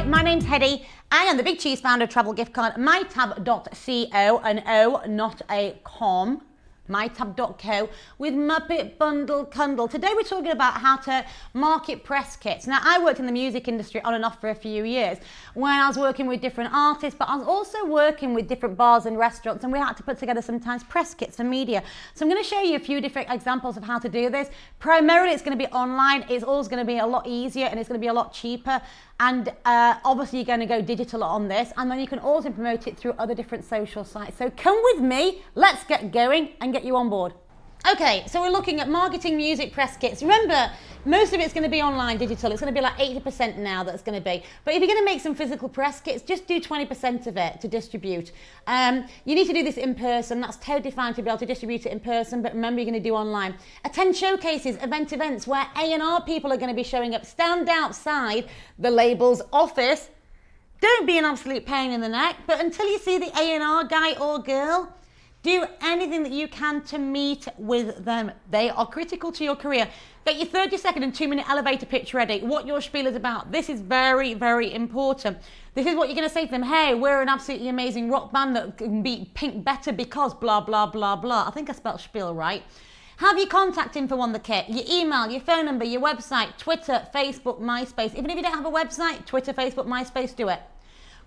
my name's Hedy. I am the Big Cheese founder of Travel Gift Card, mytab.co, an O, not a com. mytab.co with Muppet Bundle Cundle. Today we're talking about how to market press kits. Now, I worked in the music industry on and off for a few years when I was working with different artists, but I was also working with different bars and restaurants, and we had to put together sometimes press kits for media. So I'm going to show you a few different examples of how to do this. Primarily it's going to be online. It's always going to be a lot easier and it's going to be a lot cheaper. And obviously you're going to go digital on this, and then you can also promote it through other different social sites. So come with me, let's get going and get you on board. Okay, so we're looking at marketing music press kits. Remember, most of it's going to be online, digital. It's going to be like 80% now that's going to be. But if you're going to make some physical press kits, just do 20% of it to distribute. You need to do this in person. That's totally fine to be able to distribute it in person, but remember you're going to do online. Attend showcases, events where A&R people are going to be showing up. Stand outside the label's office. Don't be an absolute pain in the neck, but until you see the A&R guy or girl, do anything that you can to meet with them. They are critical to your career. Get your 30-second and 2-minute elevator pitch ready. What your spiel is about. This is very, very important. This is what you're going to say to them. Hey, we're an absolutely amazing rock band that can beat Pink better because blah, blah, blah, blah. I think I spelled spiel right. Have your contact info on the kit, your email, your phone number, your website, Twitter, Facebook, MySpace. Even if you don't have a website, Twitter, Facebook, MySpace, do it.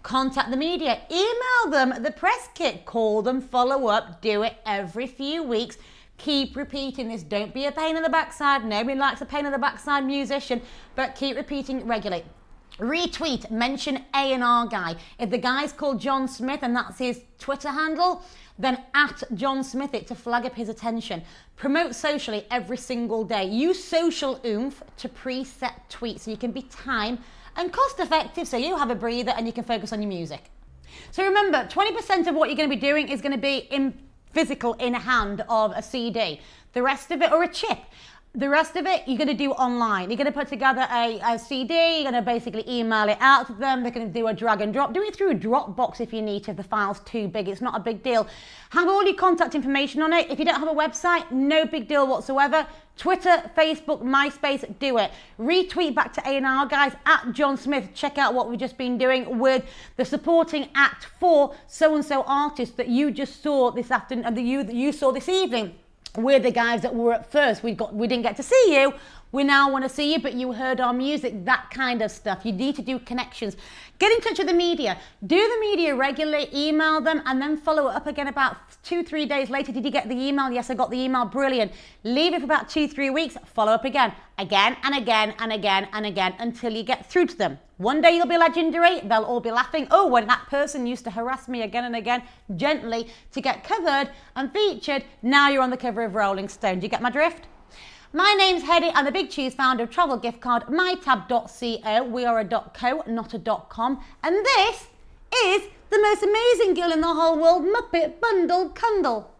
Contact the media, email them the press kit, call them, follow up, do it every few weeks. Keep repeating this. Don't be a pain in the backside. Nobody likes a pain in the backside musician, but keep repeating it regularly. Retweet, mention A&R guy. If the guy's called John Smith and that's his Twitter handle, then at John Smith it to flag up his attention. Promote socially every single day. Use social oomph to preset tweets so you can be time and cost effective, so you have a breather and you can focus on your music. So remember, 20% of what you're going to be doing is going to be in physical, in hand of a CD. The rest of it, or a chip. The rest of it, you're going to do online. You're going to put together a CD, you're going to basically email it out to them. They're going to do a drag and drop. Do it through a Dropbox if you need to, if the file's too big. It's not a big deal. Have all your contact information on it. If you don't have a website, no big deal whatsoever. Twitter, Facebook, MySpace, do it. Retweet back to A&R guys at John Smith. Check out what we've just been doing with the supporting act for so-and-so artist that you just saw this afternoon, that you saw this evening. We're the guys that were at first. We didn't get to see you. We now want to see you, but you heard our music, that kind of stuff. You need to do connections. Get in touch with the media. Do the media regularly, email them, and then follow it up again about 2-3 days later. Did you get the email? Yes, I got the email. Brilliant. Leave it for about 2-3 weeks. Follow up again and again and again and again until you get through to them. One day you'll be legendary. They'll all be laughing. Oh, when that person used to harass me again and again, gently, to get covered and featured. Now you're on the cover of Rolling Stone. Do you get my drift? My name's Hedy. I'm the Big Cheese founder of Travel Gift Card, mytab.co. We are a .co, not a .com. And this is the most amazing girl in the whole world, Muppet Bundle Cundle.